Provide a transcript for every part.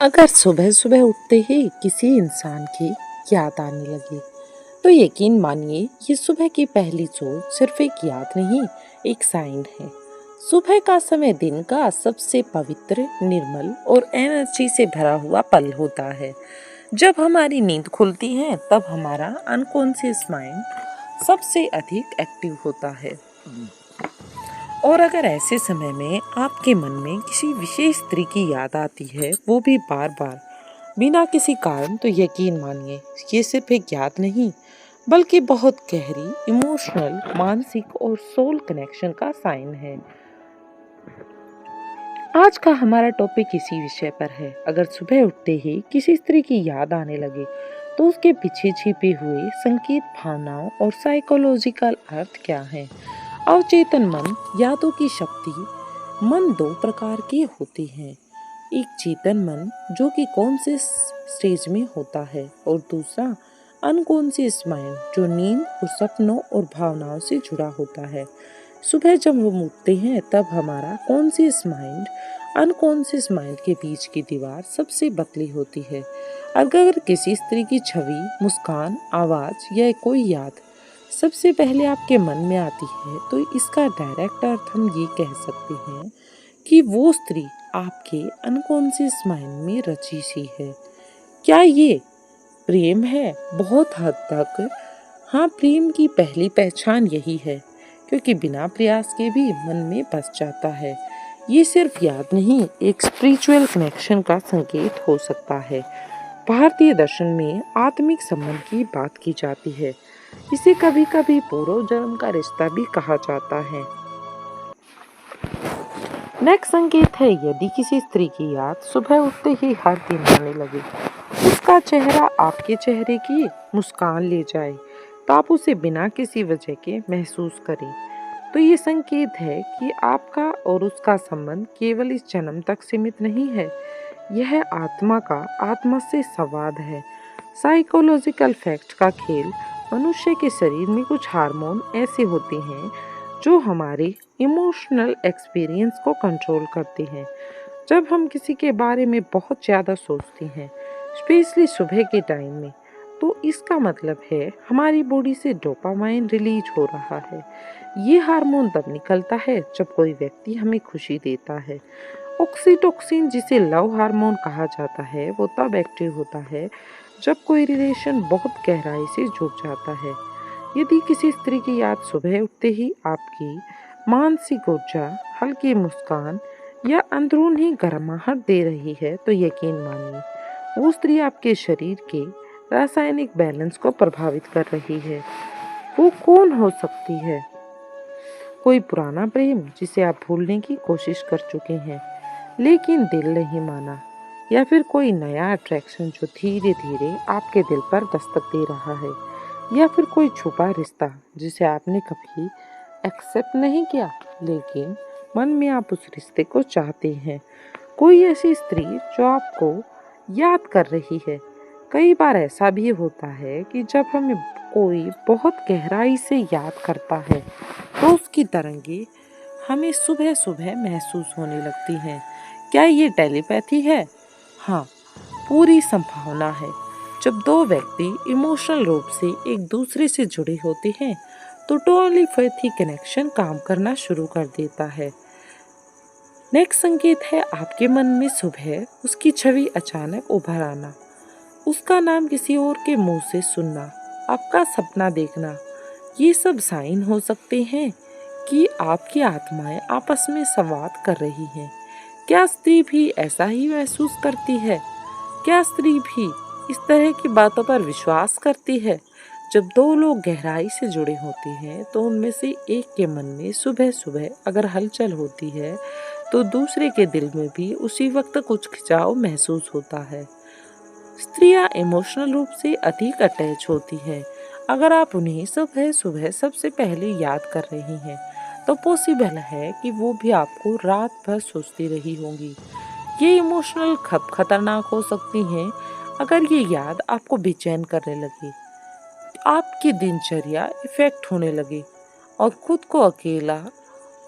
अगर सुबह सुबह उठते ही किसी इंसान की याद आने लगे तो यकीन मानिए ये सुबह की पहली सोच सिर्फ एक याद नहीं, एक साइन है। सुबह का समय दिन का सबसे पवित्र, निर्मल और एनर्जी से भरा हुआ पल होता है। जब हमारी नींद खुलती है तब हमारा अनकॉन्शियस माइंड सबसे अधिक एक्टिव होता है। और अगर ऐसे समय में आपके मन में किसी विशेष स्त्री की याद आती है, वो भी बार बार बिना किसी कारण, तो यकीन मानिए ये सिर्फ एक याद नहीं बल्कि बहुत गहरी इमोशनल, मानसिक और सोल कनेक्शन का साइन है। आज का हमारा टॉपिक इसी विषय पर है। अगर सुबह उठते ही किसी स्त्री की याद आने लगे तो उसके पीछे छिपे हुए संकेत, भावनाओं और साइकोलॉजिकल अर्थ क्या है। अवचेतन मन, यादों की शक्ति। मन दो प्रकार के होते हैं, एक चेतन मन जो कि कॉन्शियस स्टेज में होता है और दूसरा अनकॉन्शियस माइंड जो नींद और सपनों और भावनाओं से जुड़ा होता है। सुबह जब हम उठते हैं तब हमारा कॉन्शियस माइंड अनकॉन्शियस माइंड के बीच की दीवार सबसे पतली होती है। अगर किसी स्त्री की छवि, मुस्कान, आवाज या कोई याद सबसे पहले आपके मन में आती है तो इसका डायरेक्ट अर्थ हम ये कह सकते हैं कि वो स्त्री आपके अनकॉन्शियस माइंड में रची सी है। क्या ये प्रेम है? बहुत हद तक हाँ, प्रेम की पहली पहचान यही है, क्योंकि बिना प्रयास के भी मन में बस जाता है। ये सिर्फ याद नहीं, एक स्पिरिचुअल कनेक्शन का संकेत हो सकता है। भारतीय दर्शन में आत्मिक संबंध की बात की जाती है। इसे कभी कभी पूर्व जन्म का रिश्ता भी कहा जाता है। नेक्स्ट संकेत है, यदि किसी स्त्री की याद सुबह उठते ही हर दिन आने लगे, उसका चेहरा आपके चेहरे की मुस्कान ले जाए तो आप उसे बिना किसी वजह के महसूस करें, तो ये संकेत है कि आपका और उसका संबंध केवल इस जन्म तक सीमित नहीं है। यह आत्मा का आत्मा से संवाद है। साइकोलॉजिकल फैक्ट का खेल। मनुष्य के शरीर में कुछ हार्मोन ऐसे होते हैं जो हमारे इमोशनल एक्सपीरियंस को कंट्रोल करते हैं। जब हम किसी के बारे में बहुत ज़्यादा सोचते हैं, स्पेशली सुबह के टाइम में, तो इसका मतलब है हमारी बॉडी से डोपामाइन रिलीज हो रहा है। ये हार्मोन तब निकलता है जब कोई व्यक्ति हमें खुशी देता है। ऑक्सीटोसिन, जिसे लव हार्मोन कहा जाता है, वो तब एक्टिव होता है जब कोई रिलेशन बहुत गहराई से जुड़ जाता है। यदि किसी स्त्री की याद सुबह उठते ही आपकी मानसिक ऊर्जा, हल्की मुस्कान या अंदरूनी गर्माहट दे रही है तो यकीन मानिए वो स्त्री आपके शरीर के रासायनिक बैलेंस को प्रभावित कर रही है। वो कौन हो सकती है? कोई पुराना प्रेम जिसे आप भूलने की कोशिश कर चुके हैं लेकिन दिल नहीं माना, या फिर कोई नया अट्रैक्शन जो धीरे धीरे आपके दिल पर दस्तक दे रहा है, या फिर कोई छुपा रिश्ता जिसे आपने कभी एक्सेप्ट नहीं किया लेकिन मन में आप उस रिश्ते को चाहते हैं। कोई ऐसी स्त्री जो आपको याद कर रही है। कई बार ऐसा भी होता है कि जब हमें कोई बहुत गहराई से याद करता है तो उसकी तरंगे हमें सुबह सुबह महसूस होने लगती हैं। क्या ये टेलीपैथी है? हाँ, पूरी संभावना है। जब दो व्यक्ति इमोशनल रूप से एक दूसरे से जुड़े होते हैं तो टेलीपैथी कनेक्शन काम करना शुरू कर देता है। नेक्स्ट संकेत है, आपके मन में सुबह उसकी छवि अचानक उभर आना, उसका नाम किसी और के मुंह से सुनना, आपका सपना देखना। ये सब साइन हो सकते हैं कि आपकी आत्माएं आपस में संवाद कर रही हैं। क्या स्त्री भी ऐसा ही महसूस करती है? क्या स्त्री भी इस तरह की बातों पर विश्वास करती है? जब दो लोग गहराई से जुड़े होते हैं तो उनमें से एक के मन में सुबह सुबह अगर हलचल होती है तो दूसरे के दिल में भी उसी वक्त कुछ खिंचाव महसूस होता है। स्त्रियां इमोशनल रूप से अधिक अटैच होती हैं। अगर आप उन्हें सुबह सुबह सबसे पहले याद कर रही हैं तो पॉसिबल है कि वो भी आपको रात भर सोचती रही होंगी। ये इमोशनल खतरनाक हो सकती हैं अगर ये याद आपको बेचैन करने लगे, आपकी दिनचर्या इफेक्ट होने लगे और खुद को अकेला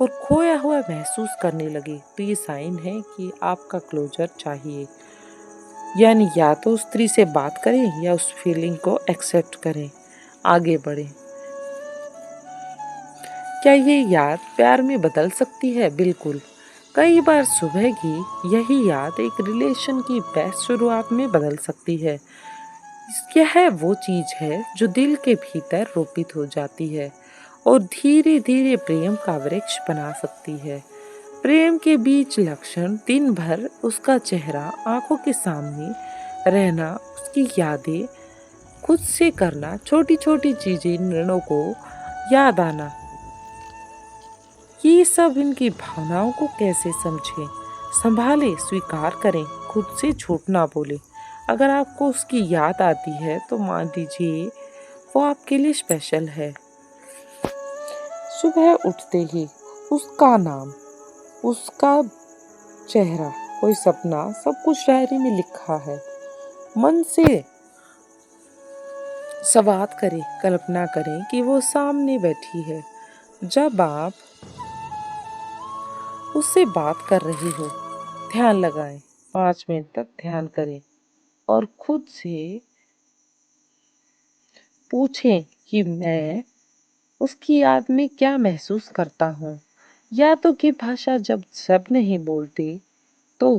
और खोया हुआ महसूस करने लगे, तो ये साइन है कि आपका क्लोजर चाहिए। यानी या तो उस स्त्री से बात करें या उस फीलिंग को एक्सेप्ट करें, आगे बढ़ें। क्या ये याद प्यार में बदल सकती है? बिल्कुल। कई बार सुबह की यही याद एक रिलेशन की बेस्ट शुरुआत में बदल सकती है। यह वो चीज है जो दिल के भीतर रोपित हो जाती है और धीरे धीरे प्रेम का वृक्ष बना सकती है। प्रेम के बीच लक्षण दिन भर उसका चेहरा आंखों के सामने रहना, उसकी यादें खुद से करना, छोटी छोटी चीजें, निर्णयों को याद आना। ये सब इनकी भावनाओं को कैसे समझें, संभालें, स्वीकार करें, खुद से झूठ ना बोलें। अगर आपको उसकी याद आती है तो मान लीजिए वो आपके लिए स्पेशल है। सुबह उठते ही उसका नाम, उसका चेहरा, कोई सपना, सब कुछ डायरी में लिखा है। मन से संवाद करें, कल्पना करें कि वो सामने बैठी है। जब आप उससे बात कर रहे हो, ध्यान लगाएं, 5 मिनट तक ध्यान करें और खुद से पूछें कि मैं उसकी याद में क्या महसूस करता हूँ। यादों की भाषा जब सब नहीं बोलते तो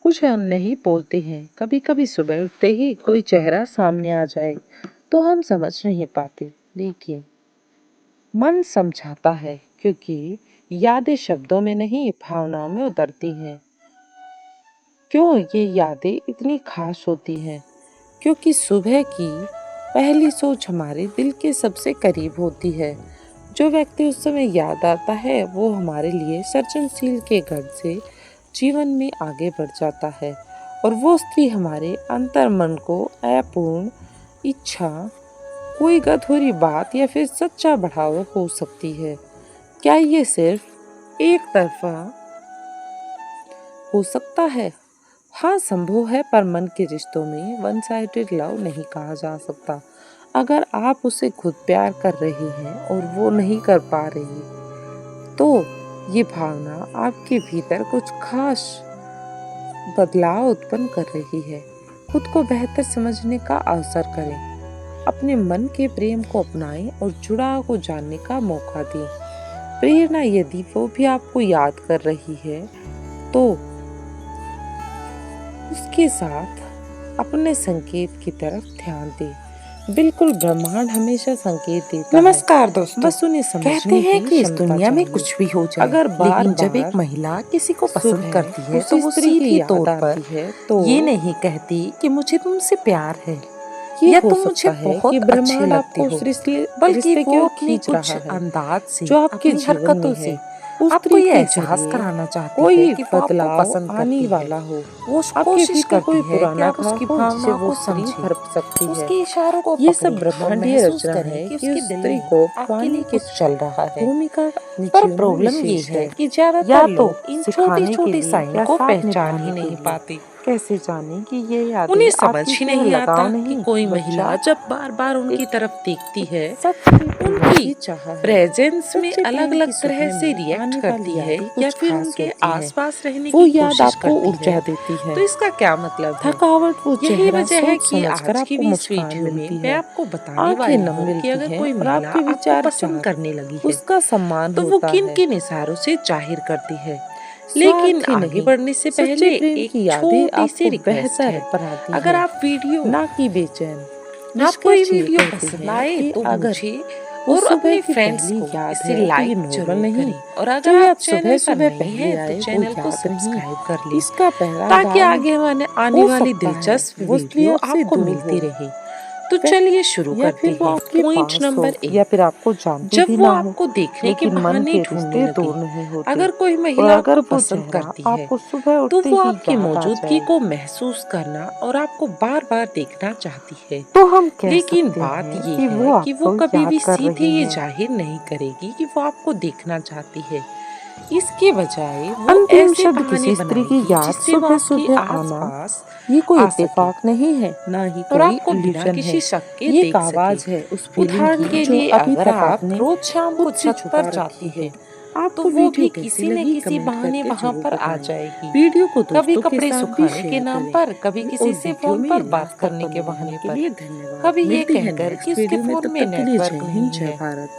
कुछ हम नहीं बोलते हैं। कभी कभी सुबह उठते ही कोई चेहरा सामने आ जाए तो हम समझ नहीं पाते, लेकिन मन समझाता है, क्योंकि यादें शब्दों में नहीं भावनाओं में उतरती हैं। क्यों ये यादें इतनी खास होती हैं? क्योंकि सुबह की पहली सोच हमारे दिल के सबसे करीब होती है। जो व्यक्ति उस समय याद आता है वो हमारे लिए सृजनशील के गढ़ से जीवन में आगे बढ़ जाता है, और वो स्त्री हमारे अंतर मन को अपूर्ण इच्छा, कोई अधूरी बात या फिर सच्चा बढ़ावा हो सकती है। क्या ये सिर्फ एक तरफा हो सकता है? हाँ, संभव है, पर मन के रिश्तों में वन साइडेड लव नहीं कहा जा सकता। अगर आप उसे खुद प्यार कर रहे हैं और वो नहीं कर पा रही, तो ये भावना आपके भीतर कुछ खास बदलाव उत्पन्न कर रही है। खुद को बेहतर समझने का अवसर करें, अपने मन के प्रेम को अपनाएं और जुड़ाव को जानने का मौका दें। प्रेरणा यदि वो भी आपको याद कर रही है तो उसके साथ अपने संकेत की तरफ ध्यान दें। बिल्कुल, ब्रह्मांड हमेशा संकेत देता है। नमस्कार दोस्तों, बस उन्हें समझने कहते हैं की कि इस क्षमता दुनिया में चाहिए। कुछ भी हो जाए, अगर लेकिन जब बार-बार एक महिला किसी को पसंद सुबह करती है उसी तो वो स्त्री की सीधे याद तौर आती पर है तो ये नहीं कहती कि मुझे तुमसे प्यार है ये या हो तुम मुझे सकता है कि बहुत अच्छे ब्रह्मांड लगते आपको हो, उस रिश्ते बल्कि की वो ओर अपने खींच कुछ रहा है अंदाज से, जो आपके अपनी जीवन हरकतों में से है। उस आपको स्त्री ये के एहसास जरिए कराना चाहती है कोई कि वो आपको बदलाव पसंद आने करती है। वाला हो। वो आपके कोशिश भीतर करती कोई है कि पुराना आप घाव उसकी हो जिसे भावनाओं वो को स्त्री समझें, भर सकती है। उसके इशारों को ये सब पकड़ें और ब्रह्मांडीय महसूस रचना करें है कि कि उसके उस दिल स्त्री में को आपके पाने लिए की कुछ चल रहा है। भूमिका पर निचोड़ में प्रॉब्लम ये विशेष है है। कि ज्यादातर या तो लोग इन छोटी सिखाने के छोटी लिए साइन या को साथ पहचान निभाने ही के नहीं लिए। पाते। कैसे जाने कि ये यादें उन्हें समझ आपकी ही केवल नहीं लगाव आता कि नहीं, कोई बच्चा महिला जब बार बार उनकी एक तरफ देखती है, सच्ची प्रेम उनकी की चाह है। प्रेजेंस में सच्चे अलग प्रेम की अलग तरह सुबह से में रिएक्ट आने वाली करती है यादें या कुछ फिर खास उनके होती हैं। आसपास रहने वो की याद कोशिश आपको करती है। ऊर्जा देती है। तो इसका क्या मतलब है? थकावट वो यही चेहरा वजह है सोच कि समझकर आज की आपको भी इस मुस्कान वीडियो मिलती में मैं है, आपको बताने आंखें वाली नम हूँ कि मिलती अगर हैं कोई और महिला आपके आपको विचार पसंद करने लगी है उसका सम्मान तो वो होता किन है। किन इशारों से जाहिर करती है। लेकिन स्वार्थी आगे नहीं, बढ़ने से सच्चे पहले प्रेम एक की यादें छोटी सी आपको रिक्वेस्ट बेहतर है। बनाती अगर है, आप वीडियो ना कि बेचैन। आपको ये निष्कर्ष ये वीडियो कहते पसंद हैं आए कि तो अगर मुझे वो और सुबह अपने की फ्रेंड्स पहली को याद इसे है तो ये लाइक नॉर्मल जरूर नहीं। करें, और जो अगर आप याद सुबह चैनल पर सुबह नए पहले हैं तो आए वो चैनल को याद नहीं, सब्सक्राइब कर लें, इसका पहला ताकि उदाहरण आगे आने हो वाली सकता है दिलचस्प वो स्त्री वीडियो आपसे आपको दूर मिलती हो, रहे। तो चलिए शुरू या करते फिर वो हैं। आपके पॉइंट पास हो, नंबर या 1, फिर आपको जानती जब भी वो ना हो, आपको देखने के लेकिन मन बहाने के ढूंढने रिश्ते लगे। दूर नहीं होते। अगर कोई और महिला अगर आपको वो पसंद चेहरा करती है आपको सुबह तो उठते वो ही आपकी याद आ मौजूदगी जाए, को महसूस करना और आपको बार बार देखना चाहती है। तो हम कह लेकिन सकते बात हैं ये कि है वो कि वो आपको कभी भी याद कर सीधे रही ये है। जाहिर नहीं करेगी कि वो आपको देखना चाहती है। इसके बजाय वो अंतिम ऐसे शब्द बहाने किसी स्त्री की बनाएगी याद जिससे वो सुबह आपके सुबह आना, आसपास ये कोई आ सके इत्तेफाक नहीं है, ना ही और कोई आपको बिना इल्यूजन किसी है। शक के ये एक देख सके। आवाज है उस फीलिंग उदाहरण की के जो लिए अभी अगर तक आप आपने रोज शाम खुद को से छत छुपा पर रखी जाती है। हैं आपको वो वीडियो भी कैसी किसी न लगी किसी कमेंट बहाने करके वहाँ जरूर पर आ बताएं। जाएगी। वीडियो को कभी दोस्तों के कपड़े साथ भी सुखाने के शेयर नाम करें। पर, कभी और किसी से वीडियो फोन में पर बात लास्ट तक करने के बने रहने बहाने के पर, लिए धन्यवाद। कभी ये मिलते हैं कहकर कि नेक्स्ट उसके वीडियो में, फोन तब में तक के लिए नेटवर्क जय हिंद नहीं जय है। भारत।